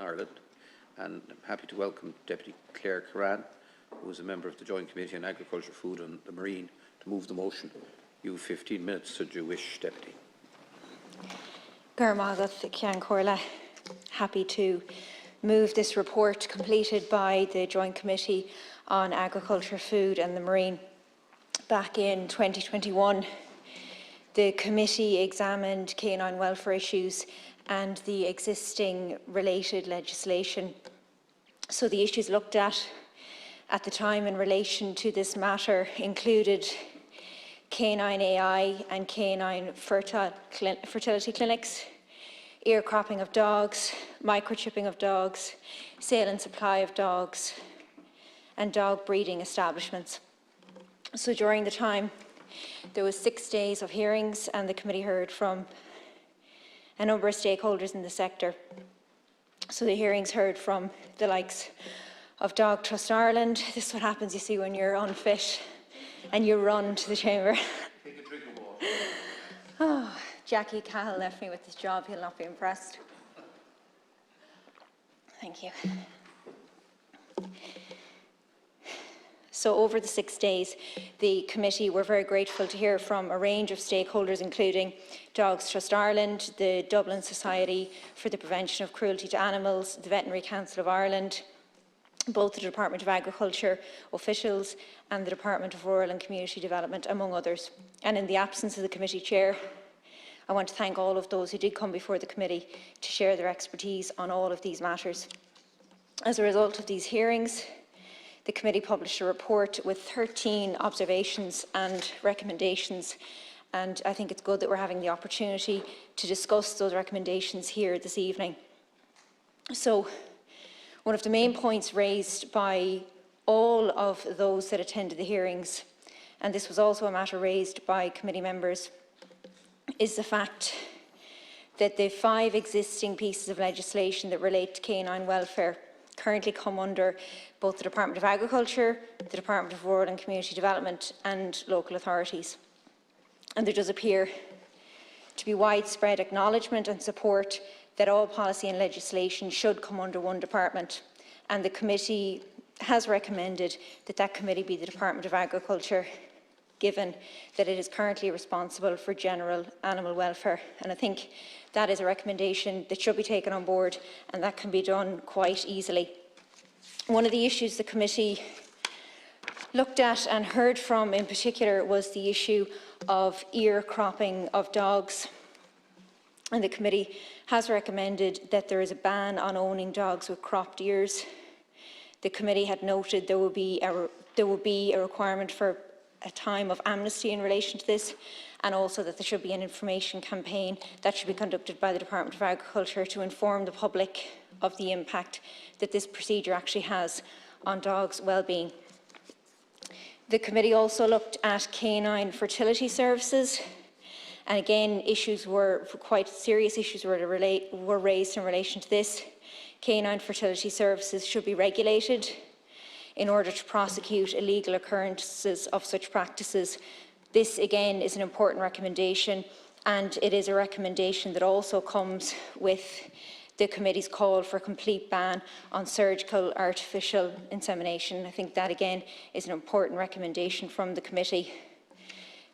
Ireland. And I'm happy to welcome Deputy Claire Kerrane, who is a member of the Joint Committee on Agriculture, Food and the Marine, to move the motion. You have 15 minutes should you wish, Deputy. Happy to move this report completed by the Joint Committee on Agriculture, Food and the Marine. Back in 2021, the committee examined canine welfare issues and the existing related legislation. So the issues looked at the time in relation to this matter included canine AI and canine fertility clinics, ear cropping of dogs, microchipping of dogs, sale and supply of dogs, and dog breeding establishments. So during the time, there was 6 days of hearings, and the committee heard from a number of stakeholders in the sector. So the hearings heard from the likes of Dog Trust Ireland. This is what happens, you see, when you're unfit and you run to the chamber. Take a drink of water. Oh, Jackie Cahill left me with this job. He'll not be impressed. Thank you. So over the 6 days, the committee were very grateful to hear from a range of stakeholders, including Dogs Trust Ireland, the Dublin Society for the Prevention of Cruelty to Animals, the Veterinary Council of Ireland, both the Department of Agriculture officials and the Department of Rural and Community Development, among others. And in the absence of the committee chair, I want to thank all of those who did come before the committee to share their expertise on all of these matters. As a result of these hearings, the committee published a report with 13 observations and recommendations, and I think it's good that we're having the opportunity to discuss those recommendations here this evening. So, one of the main points raised by all of those that attended the hearings, and this was also a matter raised by committee members, is the fact that the 5 existing pieces of legislation that relate to canine welfare currently come under both the Department of Agriculture, the Department of Rural and Community Development and local authorities. And there does appear to be widespread acknowledgement and support that all policy and legislation should come under one department, and the committee has recommended that that committee be the Department of Agriculture, given that it is currently responsible for general animal welfare. And I think that is a recommendation that should be taken on board, and that can be done quite easily. One of the issues the committee looked at and heard from in particular was the issue of ear cropping of dogs. And the committee has recommended that there is a ban on owning dogs with cropped ears. The committee had noted there would be a requirement for a time of amnesty in relation to this, and also that there should be an information campaign that should be conducted by the Department of Agriculture to inform the public of the impact that this procedure actually has on dogs' well-being. The committee also looked at canine fertility services, and again, quite serious issues were raised in relation to this. Canine fertility services should be regulated in order to prosecute illegal occurrences of such practices. This, again, is an important recommendation, and it is a recommendation that also comes with the committee's call for a complete ban on surgical artificial insemination. I think that, again, is an important recommendation from the committee.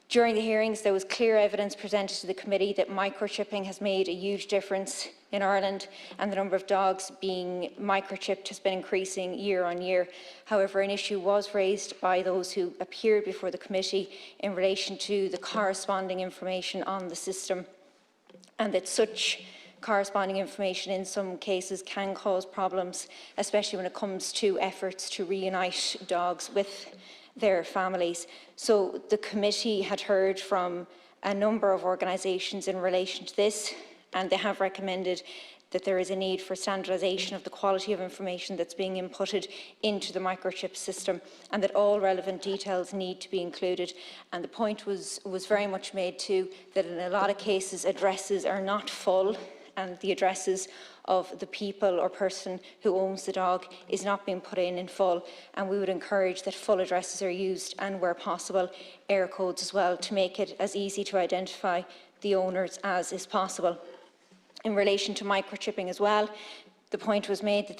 During the hearings, there was clear evidence presented to the committee that microchipping has made a huge difference in Ireland, and the number of dogs being microchipped has been increasing year on year. However, an issue was raised by those who appeared before the committee in relation to the corresponding information on the system, and that such corresponding information in some cases can cause problems, especially when it comes to efforts to reunite dogs with their families. So the committee had heard from a number of organisations in relation to this, and they have recommended that there is a need for standardisation of the quality of information that's being inputted into the microchip system, and that all relevant details need to be included. And the point was very much made too that in a lot of cases addresses are not full, and the addresses of the people or person who owns the dog is not being put in full, and we would encourage that full addresses are used, and where possible air codes as well, to make it as easy to identify the owners as is possible. In relation to microchipping as well, The point was made that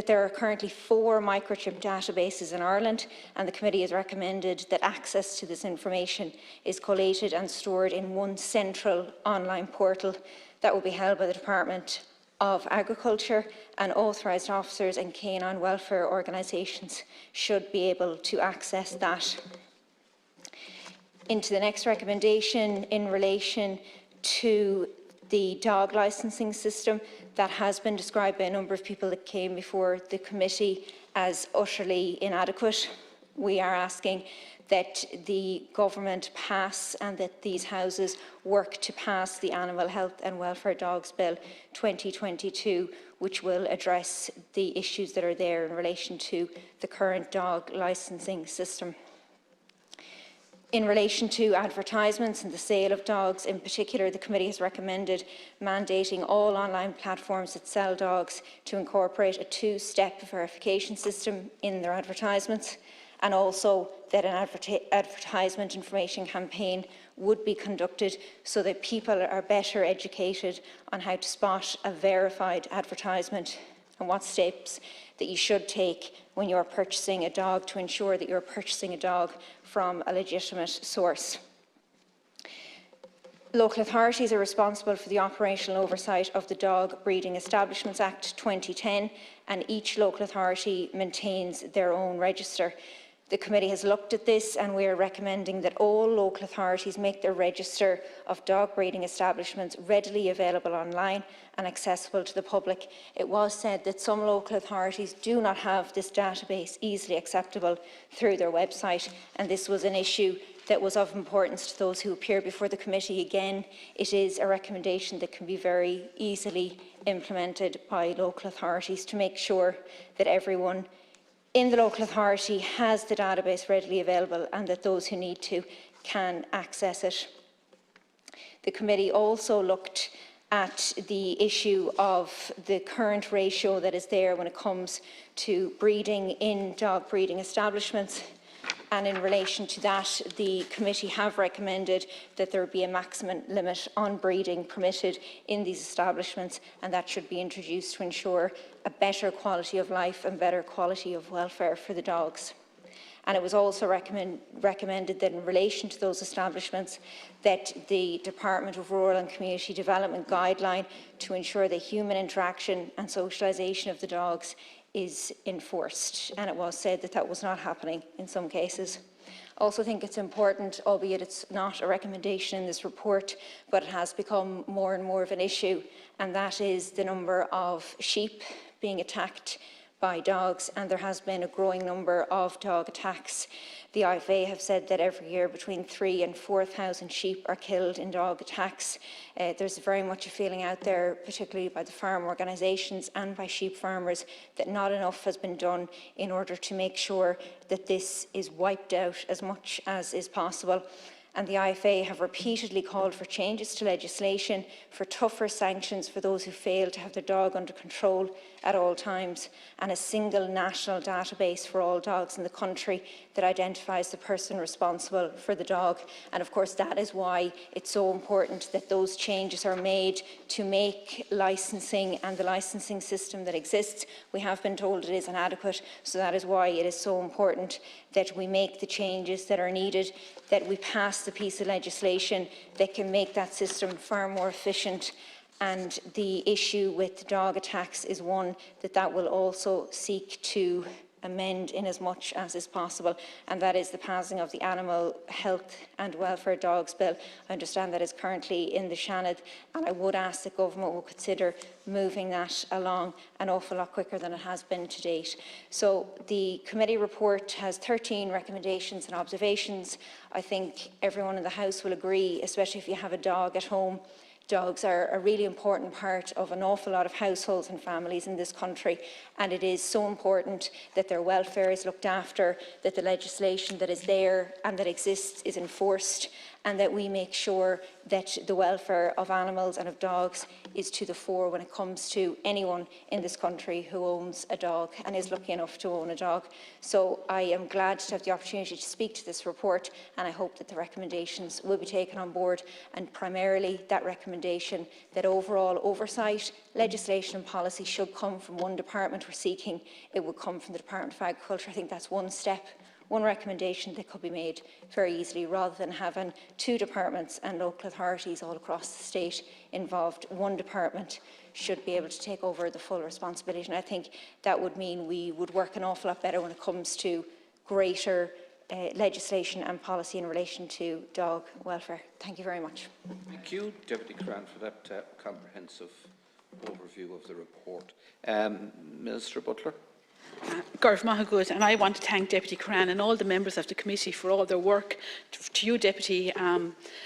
there are currently 4 microchip databases in Ireland, and the committee has recommended that access to this information is collated and stored in one central online portal that will be held by the Department of Agriculture, and authorised officers and canine welfare organisations should be able to access that. Into the next recommendation in relation to the dog licensing system, that has been described by a number of people that came before the committee as utterly inadequate. We are asking that the government pass and that these houses work to pass the Animal Health and Welfare Dogs Bill 2022, which will address the issues that are there in relation to the current dog licensing system. In relation to advertisements and the sale of dogs in particular, the committee has recommended mandating all online platforms that sell dogs to incorporate a 2-step verification system in their advertisements, and also that an advertisement information campaign would be conducted so that people are better educated on how to spot a verified advertisement and what steps that you should take when you are purchasing a dog to ensure that you are purchasing a dog from a legitimate source. Local authorities are responsible for the operational oversight of the Dog Breeding Establishments Act 2010, and each local authority maintains their own register. The committee has looked at this, and we are recommending that all local authorities make their register of dog breeding establishments readily available online and accessible to the public. It was said that some local authorities do not have this database easily accessible through their website, and this was an issue that was of importance to those who appear before the committee. Again, it is a recommendation that can be very easily implemented by local authorities to make sure that everyone in the local authority has the database readily available and that those who need to can access it. The committee also looked at the issue of the current ratio that is there when it comes to breeding in dog breeding establishments. And in relation to that, the committee have recommended that there be a maximum limit on breeding permitted in these establishments, and that should be introduced to ensure a better quality of life and better quality of welfare for the dogs. And it was also recommended that in relation to those establishments that the Department of Rural and Community Development guideline to ensure the human interaction and socialisation of the dogs is enforced, and it was said that that was not happening in some cases. I also think it's important, albeit it's not a recommendation in this report, but it has become more and more of an issue, and that is the number of sheep being attacked by dogs, and there has been a growing number of dog attacks. The IFA have said that every year between 3,000 and 4,000 sheep are killed in dog attacks. There's very much a feeling out there, particularly by the farm organisations and by sheep farmers, that not enough has been done in order to make sure that this is wiped out as much as is possible. And the IFA have repeatedly called for changes to legislation, for tougher sanctions for those who fail to have their dog under control at all times, and a single national database for all dogs in the country that identifies the person responsible for the dog. And of course, that is why it's so important that those changes are made to make licensing and the licensing system that exists. We have been told it is inadequate, so that is why it is so important that we make the changes that are needed, that we pass the piece of legislation that can make that system far more efficient. And the issue with dog attacks is one that will also seek to amend in as much as is possible, and that is the passing of the Animal Health and Welfare Dogs Bill. I understand that is currently in the Seanad, and I would ask that Government will consider moving that along an awful lot quicker than it has been to date. So the committee report has 13 recommendations and observations. I think everyone in the House will agree, especially if you have a dog at home. Dogs are a really important part of an awful lot of households and families in this country, and it is so important that their welfare is looked after, that the legislation that is there and that exists is enforced, and that we make sure that the welfare of animals and of dogs is to the fore when it comes to anyone in this country who owns a dog and is lucky enough to own a dog. So I am glad to have the opportunity to speak to this report, and I hope that the recommendations will be taken on board, and primarily that recommendation that overall oversight, legislation and policy should come from one department. We're seeking it would come from the Department of Agriculture. I think that's one step, one recommendation that could be made very easily, rather than having two departments and local authorities all across the state involved. One department should be able to take over the full responsibility, and I think that would mean we would work an awful lot better when it comes to greater legislation and policy in relation to dog welfare. Thank you very much. Thank you, Deputy Kerrane, for that comprehensive overview of the report. Minister Butler. Garth Mahagud, and I want to thank Deputy Kerrane and all the members of the committee for all their work. To you, Deputy,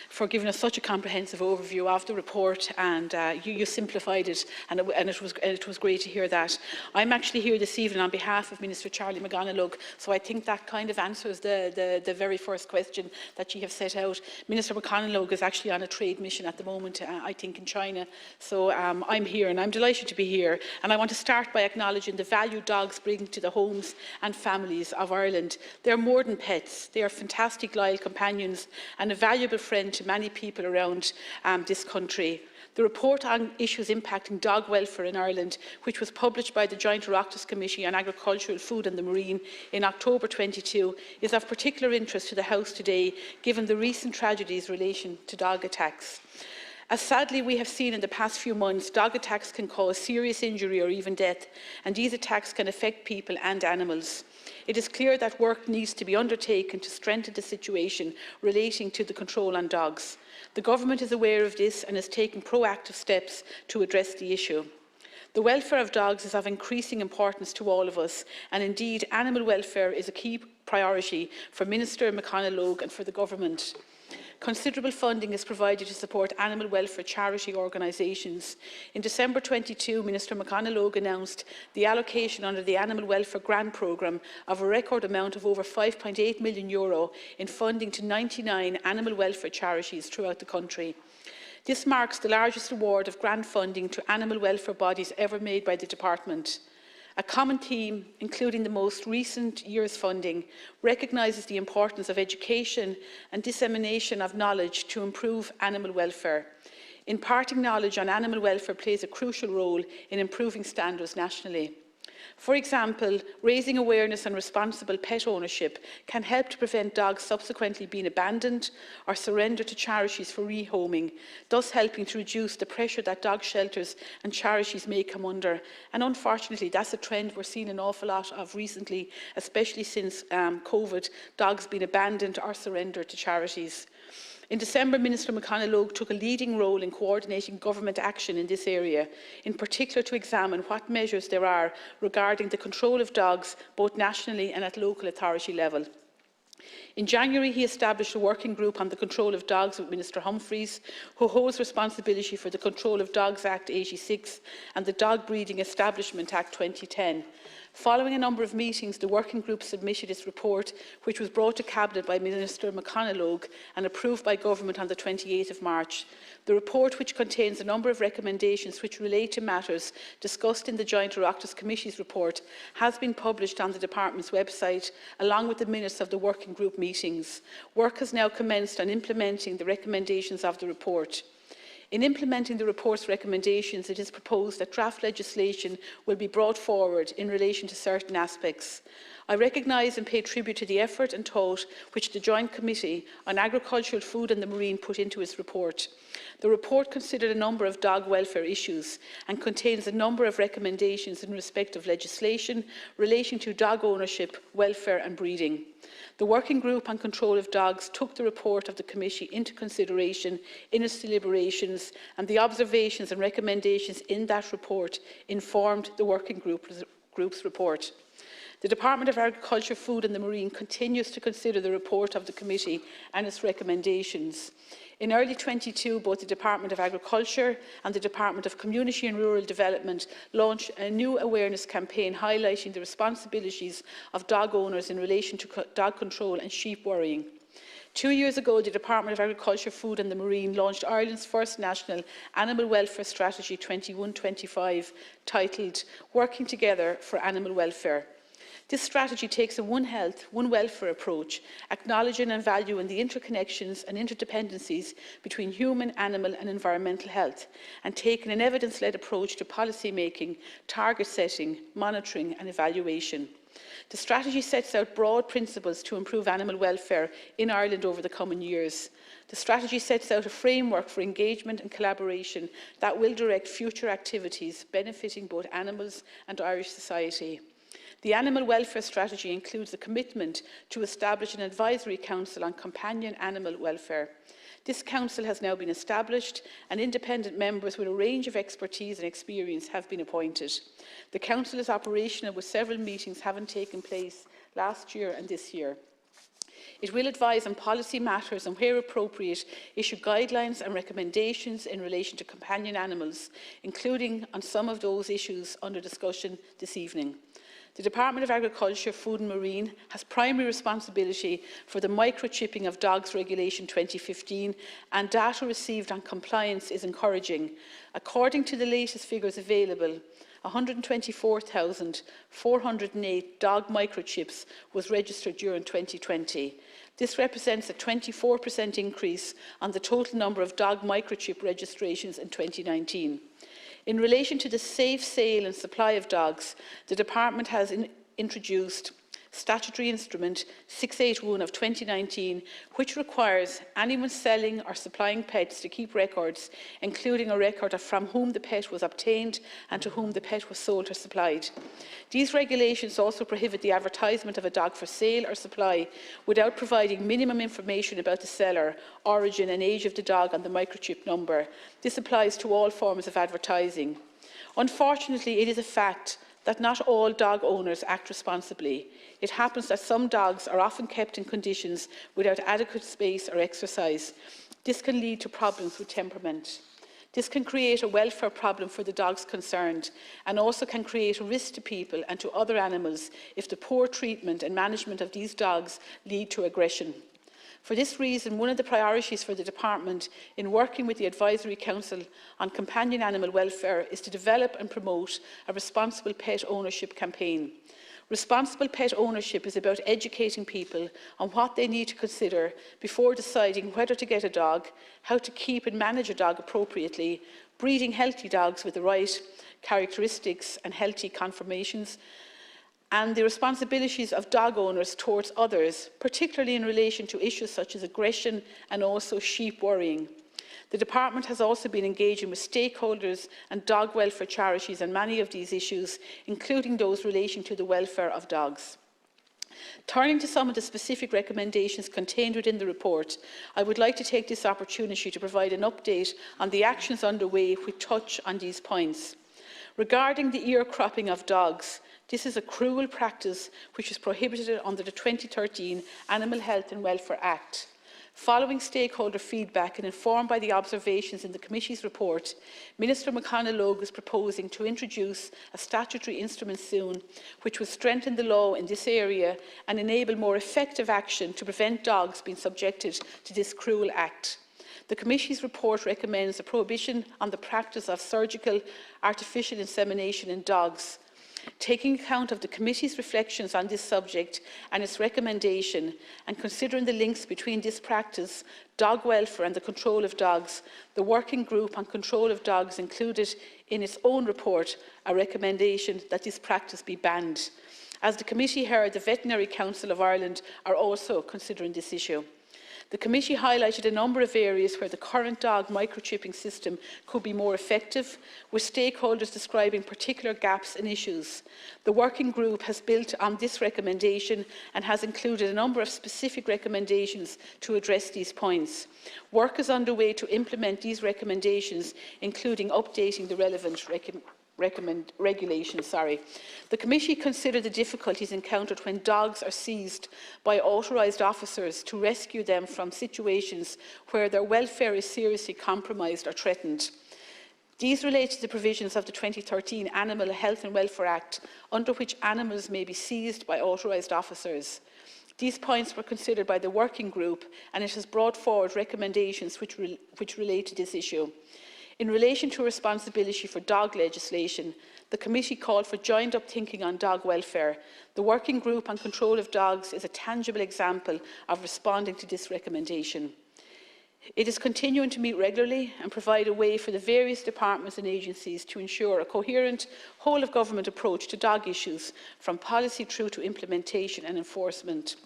for giving us such a comprehensive overview of the report, and you simplified it, and it was great to hear that. I'm actually here this evening on behalf of Minister Charlie McGonagall, so I think that kind of answers the very first question that you have set out. Minister McGonagall is actually on a trade mission at the moment, I think in China, so I'm here and I'm delighted to be here, and I want to start by acknowledging the value dogs bring to the homes and families of Ireland. They are more than pets. They are fantastic, loyal companions and a valuable friend to many people around this country. The report on issues impacting dog welfare in Ireland, which was published by the Joint Oireachtas Committee on Agricultural, Food and the Marine in October 22, is of particular interest to the House today, given the recent tragedies relating to dog attacks. As sadly we have seen in the past few months, dog attacks can cause serious injury or even death, and these attacks can affect people and animals. It is clear that work needs to be undertaken to strengthen the situation relating to the control on dogs. The Government is aware of this and is taking proactive steps to address the issue. The welfare of dogs is of increasing importance to all of us, and indeed animal welfare is a key priority for Minister McConaughey and for the Government. Considerable funding is provided to support animal welfare charity organisations. In December 22, Minister McConaughey announced the allocation under the Animal Welfare Grant Programme of a record amount of over €5.8 million in funding to 99 animal welfare charities throughout the country. This marks the largest award of grant funding to animal welfare bodies ever made by the Department. A common theme, including the most recent year's funding, recognises the importance of education and dissemination of knowledge to improve animal welfare. Imparting knowledge on animal welfare plays a crucial role in improving standards nationally. For example, raising awareness on responsible pet ownership can help to prevent dogs subsequently being abandoned or surrendered to charities for rehoming, thus helping to reduce the pressure that dog shelters and charities may come under. And unfortunately, that's a trend we're seeing an awful lot of recently, especially since COVID, dogs being abandoned or surrendered to charities. In December, Minister McConaughey took a leading role in coordinating government action in this area, in particular to examine what measures there are regarding the control of dogs, both nationally and at local authority level. In January, he established a working group on the control of dogs with Minister Humphreys, who holds responsibility for the Control of Dogs Act 86 and the Dog Breeding Establishment Act 2010. Following a number of meetings, the working group submitted its report, which was brought to Cabinet by Minister McConaughey and approved by Government on the 28th of March. The report, which contains a number of recommendations which relate to matters discussed in the Joint Oireachtas Committee's report, has been published on the Department's website, along with the minutes of the working group meetings. Work has now commenced on implementing the recommendations of the report. In implementing the report's recommendations, it is proposed that draft legislation will be brought forward in relation to certain aspects. I recognise and pay tribute to the effort and thought which the Joint Committee on Agricultural, Food and the Marine put into its report. The report considered a number of dog welfare issues and contains a number of recommendations in respect of legislation relating to dog ownership, welfare and breeding. The Working Group on Control of Dogs took the report of the Committee into consideration in its deliberations, and the observations and recommendations in that report informed the Working Group's report. The Department of Agriculture, Food and the Marine continues to consider the report of the Committee and its recommendations. In early 2022, both the Department of Agriculture and the Department of Community and Rural Development launched a new awareness campaign highlighting the responsibilities of dog owners in relation to dog control and sheep worrying. 2 years ago, the Department of Agriculture, Food and the Marine launched Ireland's first national animal welfare strategy 21-25, titled Working Together for Animal Welfare. This strategy takes a One Health, One Welfare approach, acknowledging and valuing the interconnections and interdependencies between human, animal and environmental health, and taking an evidence-led approach to policy making, target setting, monitoring and evaluation. The strategy sets out broad principles to improve animal welfare in Ireland over the coming years. The strategy sets out a framework for engagement and collaboration that will direct future activities benefiting both animals and Irish society. The Animal Welfare Strategy includes a commitment to establish an advisory council on companion animal welfare. This council has now been established and independent members with a range of expertise and experience have been appointed. The council is operational with several meetings having taken place last year and this year. It will advise on policy matters and, where appropriate, issue guidelines and recommendations in relation to companion animals, including on some of those issues under discussion this evening. The Department of Agriculture, Food and Marine has primary responsibility for the microchipping of dogs Regulation 2015, and data received on compliance is encouraging. According to the latest figures available, 124,408 dog microchips was registered during 2020. This represents a 24% increase on the total number of dog microchip registrations in 2019. In relation to the safe sale and supply of dogs, the Department has introduced Statutory Instrument 681 of 2019, which requires anyone selling or supplying pets to keep records, including a record of from whom the pet was obtained and to whom the pet was sold or supplied. These regulations also prohibit the advertisement of a dog for sale or supply without providing minimum information about the seller, origin and age of the dog on the microchip number. This applies to all forms of advertising. Unfortunately, it is a fact that not all dog owners act responsibly. It happens that some dogs are often kept in conditions without adequate space or exercise. This can lead to problems with temperament. This can create a welfare problem for the dogs concerned, and also can create a risk to people and to other animals if the poor treatment and management of these dogs lead to aggression. For this reason, one of the priorities for the Department in working with the Advisory Council on Companion Animal Welfare is to develop and promote a responsible pet ownership campaign. Responsible pet ownership is about educating people on what they need to consider before deciding whether to get a dog, how to keep and manage a dog appropriately, breeding healthy dogs with the right characteristics and healthy conformations, and the responsibilities of dog owners towards others, particularly in relation to issues such as aggression and also sheep worrying. The Department has also been engaging with stakeholders and dog welfare charities on many of these issues, including those relating to the welfare of dogs. Turning to some of the specific recommendations contained within the report, I would like to take this opportunity to provide an update on the actions underway which touch on these points. Regarding the ear cropping of dogs, this is a cruel practice which is prohibited under the 2013 Animal Health and Welfare Act. Following stakeholder feedback and informed by the observations in the Committee's report, Minister McConnell is proposing to introduce a statutory instrument soon which will strengthen the law in this area and enable more effective action to prevent dogs being subjected to this cruel act. The Committee's report recommends a prohibition on the practice of surgical artificial insemination in dogs. Taking account of the Committee's reflections on this subject and its recommendation, and considering the links between this practice, dog welfare and the control of dogs, the Working Group on Control of Dogs included in its own report a recommendation that this practice be banned. As the Committee heard, the Veterinary Council of Ireland are also considering this issue. The Committee highlighted a number of areas where the current dog microchipping system could be more effective, with stakeholders describing particular gaps and issues. The Working Group has built on this recommendation and has included a number of specific recommendations to address these points. Work is underway to implement these recommendations, including updating the relevant regulations. The Committee considered the difficulties encountered when dogs are seized by authorised officers to rescue them from situations where their welfare is seriously compromised or threatened. These relate to the provisions of the 2013 Animal Health and Welfare Act, under which animals may be seized by authorised officers. These points were considered by the working group, and it has brought forward recommendations which relate to this issue. In relation to responsibility for dog legislation, the committee called for joined-up thinking on dog welfare. The working group on control of dogs is a tangible example of responding to this recommendation. It is continuing to meet regularly and provide a way for the various departments and agencies to ensure a coherent whole-of-government approach to dog issues, from policy through to implementation and enforcement.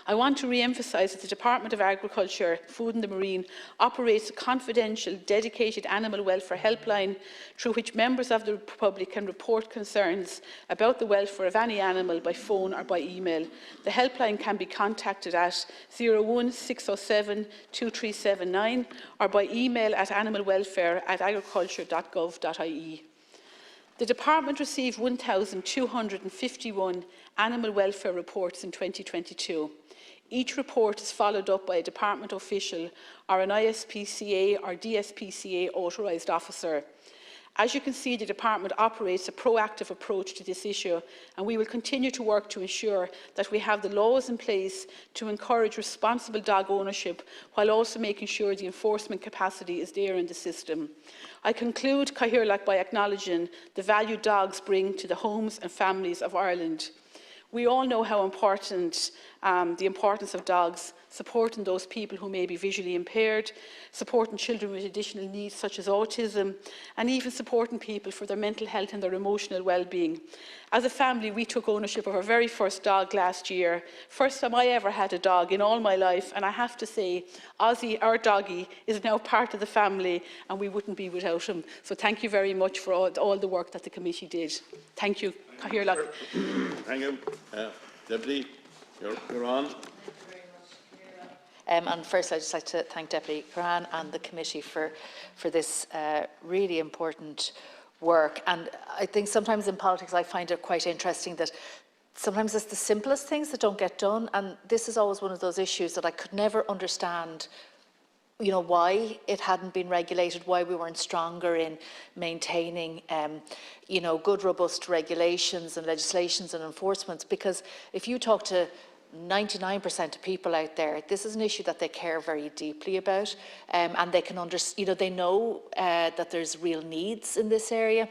I want to re-emphasise that the Department of Agriculture, Food and the Marine operates a confidential, dedicated animal welfare helpline through which members of the public can report concerns about the welfare of any animal by phone or by email. The helpline can be contacted at 01607 2379 or by email at animalwelfare@agriculture.gov.ie. The Department received 1,251 animal welfare reports in 2022. Each report is followed up by a department official or an ISPCA or DSPCA authorised officer. As you can see, the department operates a proactive approach to this issue, and we will continue to work to ensure that we have the laws in place to encourage responsible dog ownership, while also making sure the enforcement capacity is there in the system. I conclude, Cathaoirleach, by acknowledging the value dogs bring to the homes and families of Ireland. We all know how important the importance of dogs, supporting those people who may be visually impaired, supporting children with additional needs such as autism, and even supporting people for their mental health and their emotional well-being. As a family, we took ownership of our very first dog last year. First time I ever had a dog in all my life, and I have to say, Ozzy, our doggy, is now part of the family, and we wouldn't be without him. So thank you very much for all the work that the committee did. Thank you. Cathaoirleach. Thank you. Deputy, you're on. And first, I'd just like to thank Deputy Kerrane and the committee for this really important work. And I think sometimes in politics I find it quite interesting that sometimes it's the simplest things that don't get done. And this is always one of those issues that I could never understand, you know, why it hadn't been regulated, why we weren't stronger in maintaining, you know, good, robust regulations and legislations and enforcements. Because if you talk to 99% of people out there, this is an issue that they care very deeply about, and they can understand, you know, they know that there's real needs in this area.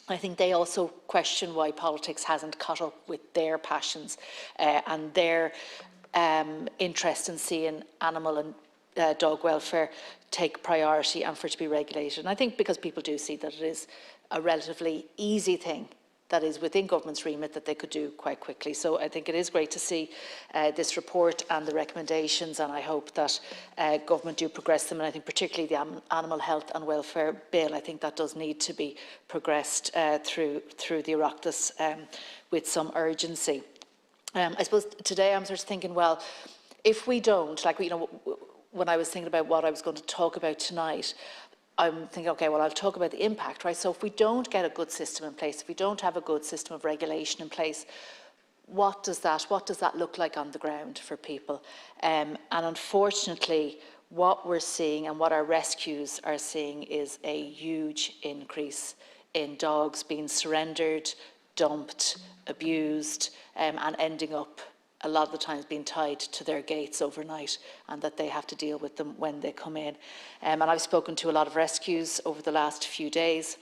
I think they also question why politics hasn't caught up with their passions and their interest in seeing animal and dog welfare take priority and for it to be regulated. And I think because people do see that it is a relatively easy thing that is within government's remit that they could do quite quickly. So I think it is great to see this report and the recommendations, and I hope that government do progress them. And I think particularly the Animal Health and Welfare Bill, I think that does need to be progressed through the Oireachtas with some urgency. I suppose today I'm sort of thinking, well, if we don't, like, you know, when I was thinking about what I was going to talk about tonight, I'm thinking, okay, well, I'll talk about the impact, right? So if we don't get a good system in place, if we don't have a good system of regulation in place, what does that look like on the ground for people? And unfortunately, what we're seeing and what our rescues are seeing is a huge increase in dogs being surrendered, dumped, abused, and ending up a lot of the times being tied to their gates overnight, and that they have to deal with them when they come in. And I've spoken to a lot of rescues over the last few days,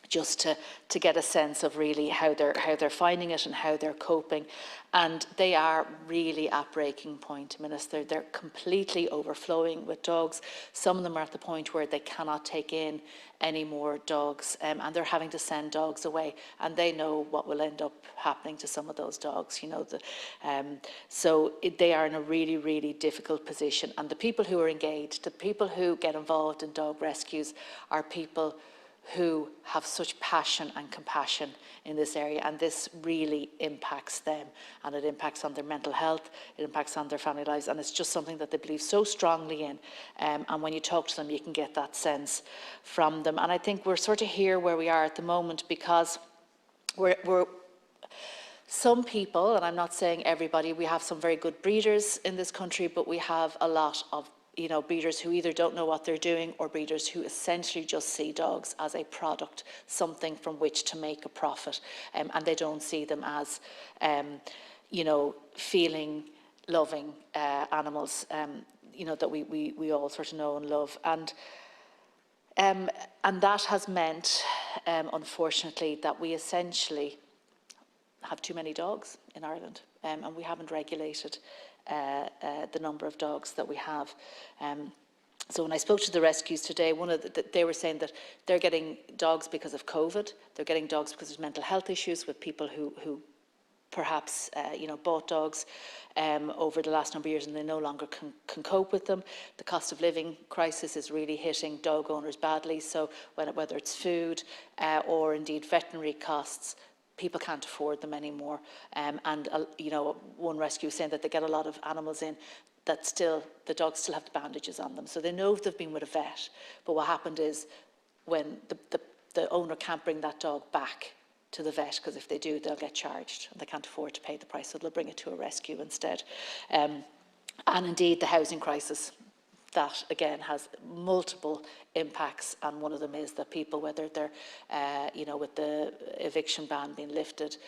just to get a sense of really how they're finding it and how they're coping. And they are really at breaking point. I mean, they're completely overflowing with dogs. Some of them are at the point where they cannot take in any more dogs, and they're having to send dogs away, and they know what will end up happening to some of those dogs, you know. They are in a really, really difficult position. And the people who are engaged, the people who get involved in dog rescues, are people who have such passion and compassion in this area, and this really impacts them, and it impacts on their mental health, it impacts on their family lives, and it's just something that they believe so strongly in, and when you talk to them you can get that sense from them. And I think we're sort of here where we are at the moment because we're some people, and I'm not saying everybody, we have some very good breeders in this country, but we have a lot of, you know, breeders who either don't know what they're doing, or breeders who essentially just see dogs as a product, something from which to make a profit, and they don't see them as, you know, feeling, loving animals, you know, that we all sort of know and love. And that has meant, unfortunately, that we essentially have too many dogs in Ireland, and we haven't regulated the number of dogs that we have. So when I spoke to the rescues today, they were saying that they're getting dogs because of COVID. They're getting dogs because of mental health issues with people who perhaps you know, bought dogs over the last number of years and they no longer can cope with them. The cost of living crisis is really hitting dog owners badly. So whether it's food or indeed veterinary costs, people can't afford them anymore. You know, one rescue was saying that they get a lot of animals in that the dogs still have the bandages on them. So they know if they've been with a vet. But what happened is when the owner can't bring that dog back to the vet, because if they do, they'll get charged and they can't afford to pay the price, so they'll bring it to a rescue instead. And indeed, the housing crisis, that again has multiple impacts, and one of them is that people, whether they're, you know, with the eviction ban being lifted,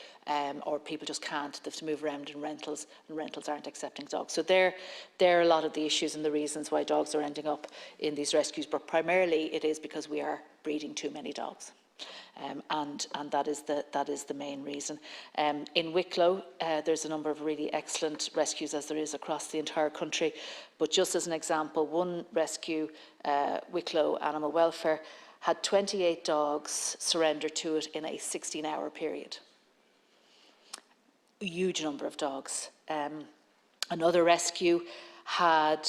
or people just can't, they have to move around in rentals, and rentals aren't accepting dogs. So there are a lot of the issues and the reasons why dogs are ending up in these rescues, but primarily it is because we are breeding too many dogs. And that is the main reason. In Wicklow, there's a number of really excellent rescues, as there is across the entire country. But just as an example, one rescue, Wicklow Animal Welfare, had 28 dogs surrender to it in a 16-hour period. A huge number of dogs. Another rescue had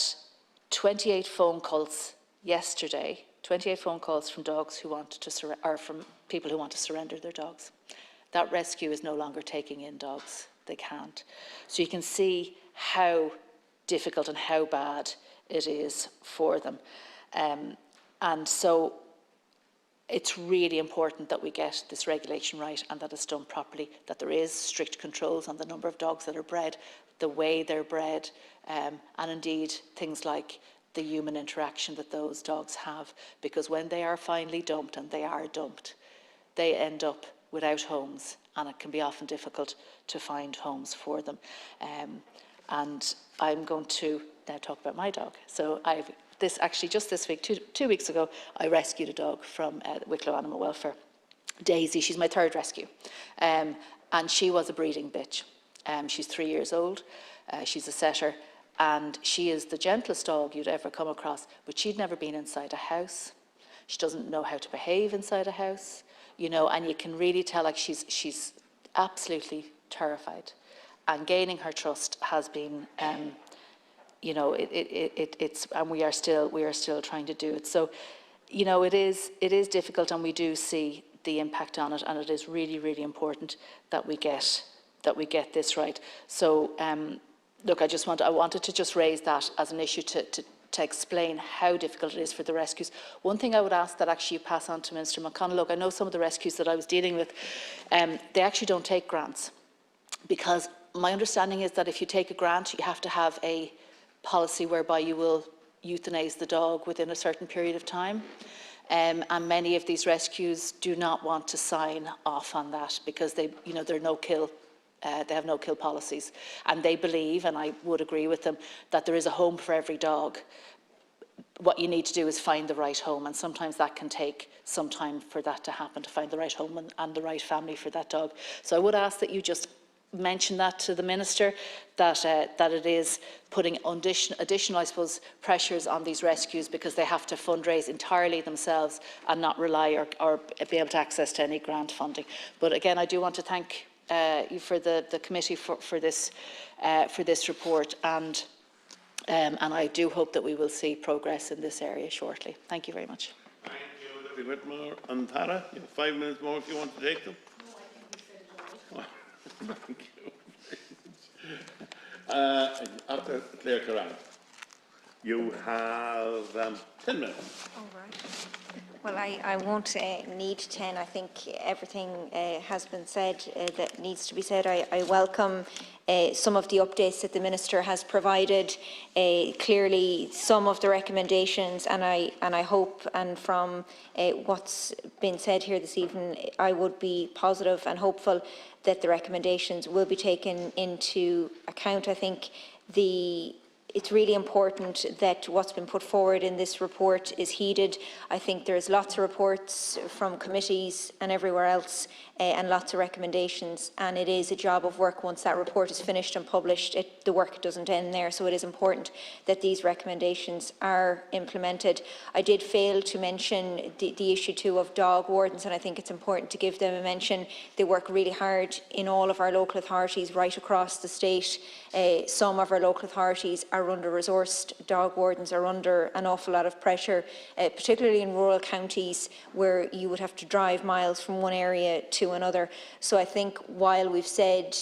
28 phone calls yesterday. 28 phone calls from dogs who wanted to or from people who want to surrender their dogs. That rescue is no longer taking in dogs. They can't. So you can see how difficult and how bad it is for them. And so it's really important that we get this regulation right and that it's done properly, that there is strict controls on the number of dogs that are bred, the way they're bred, and indeed things like the human interaction that those dogs have, because when they are finally dumped, and they are dumped, they end up without homes, and it can be often difficult to find homes for them. And I'm going to now talk about my dog. So just this week, two weeks ago, I rescued a dog from Wicklow Animal Welfare. Daisy, she's my third rescue, and she was a breeding bitch. She's 3 years old, she's a setter, and she is the gentlest dog you'd ever come across, but she'd never been inside a house. She doesn't know how to behave inside a house, you know, and you can really tell, like, she's absolutely terrified. And gaining her trust has been, you know, it's and we are still trying to do it. So, you know, it is difficult, and we do see the impact on it, and it is really, really important that we get this right. So, look, I wanted to just raise that as an issue to explain how difficult it is for the rescues. One thing I would ask that actually you pass on to Minister McConnell, look, I know some of the rescues that I was dealing with, they actually don't take grants, because my understanding is that if you take a grant, you have to have a policy whereby you will euthanize the dog within a certain period of time. And many of these rescues do not want to sign off on that because they're no-kill. They have no-kill policies, and they believe, and I would agree with them, that there is a home for every dog. What you need to do is find the right home, and sometimes that can take some time for that to happen, to find the right home and the right family for that dog. So I would ask that you just mention that to the Minister, that it is putting additional, I suppose, pressures on these rescues, because they have to fundraise entirely themselves and not rely or be able to access to any grant funding. But again, I do want to thank you for the committee for this report, and I do hope that we will see progress in this area shortly. Thank you very much. Thank you, Deputy Whitmore. And Tara, you have 5 minutes more if you want to take them. No, I think we said it all. Thank you. After Claire Kerrane, you have 10 minutes. All right. Well, I won't need 10. I think everything has been said that needs to be said. I welcome some of the updates that the Minister has provided, clearly some of the recommendations, and I hope, and from what's been said here this evening, I would be positive and hopeful that the recommendations will be taken into account. I think it's really important that what's been put forward in this report is heeded. I think there's lots of reports from committees and everywhere else and lots of recommendations, and it is a job of work once that report is finished and published. The work doesn't end there, so it is important that these recommendations are implemented. I did fail to mention the issue too of dog wardens, and I think it's important to give them a mention. They work really hard in all of our local authorities right across the state. Some of our local authorities are under-resourced. Dog wardens are under an awful lot of pressure, particularly in rural counties where you would have to drive miles from one area to another. So I think while we've said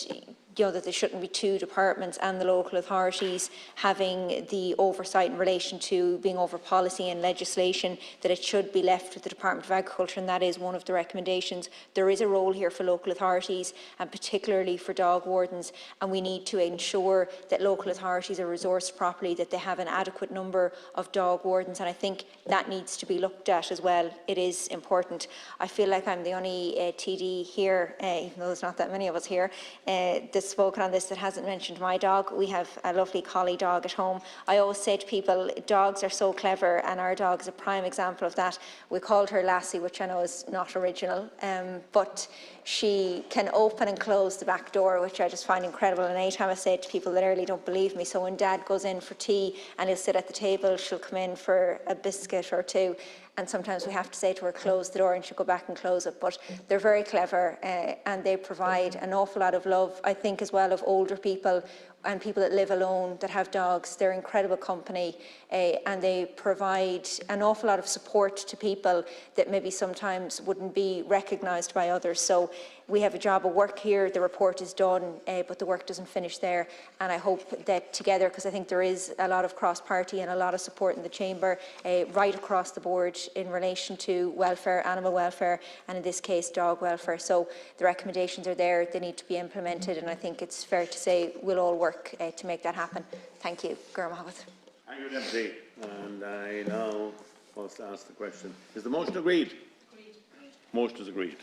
that there shouldn't be two departments and the local authorities having the oversight in relation to being over policy and legislation, that it should be left with the Department of Agriculture, and that is one of the recommendations. There is a role here for local authorities and particularly for dog wardens, and we need to ensure that local authorities are resourced properly, that they have an adequate number of dog wardens, and I think that needs to be looked at as well. It is important. I feel like I'm the only TD here, even though there's not that many of us here, that's spoken on this that hasn't mentioned my dog. We have a lovely collie dog at home. I always say to people, dogs are so clever, and our dog is a prime example of that. We called her Lassie, which I know is not original, but she can open and close the back door, which I just find incredible. And anytime I say it to people, they nearly don't believe me. So when Dad goes in for tea and he'll sit at the table, she'll come in for a biscuit or two. And sometimes we have to say to her, close the door, and she'll go back and close it. But they're very clever and they provide an awful lot of love, I think, as well, of older people and people that live alone that have dogs. They're incredible company and they provide an awful lot of support to people that maybe sometimes wouldn't be recognised by others. So we have a job of work here. The report is done, but the work doesn't finish there. And I hope that together, because I think there is a lot of cross-party and a lot of support in the Chamber right across the board in relation to welfare, animal welfare, and in this case, dog welfare. So the recommendations are there. They need to be implemented, and I think it's fair to say we'll all work to make that happen. Thank you. Thank you, Deputy. And I now must ask the question. Is the motion agreed? Agreed. Motion is agreed.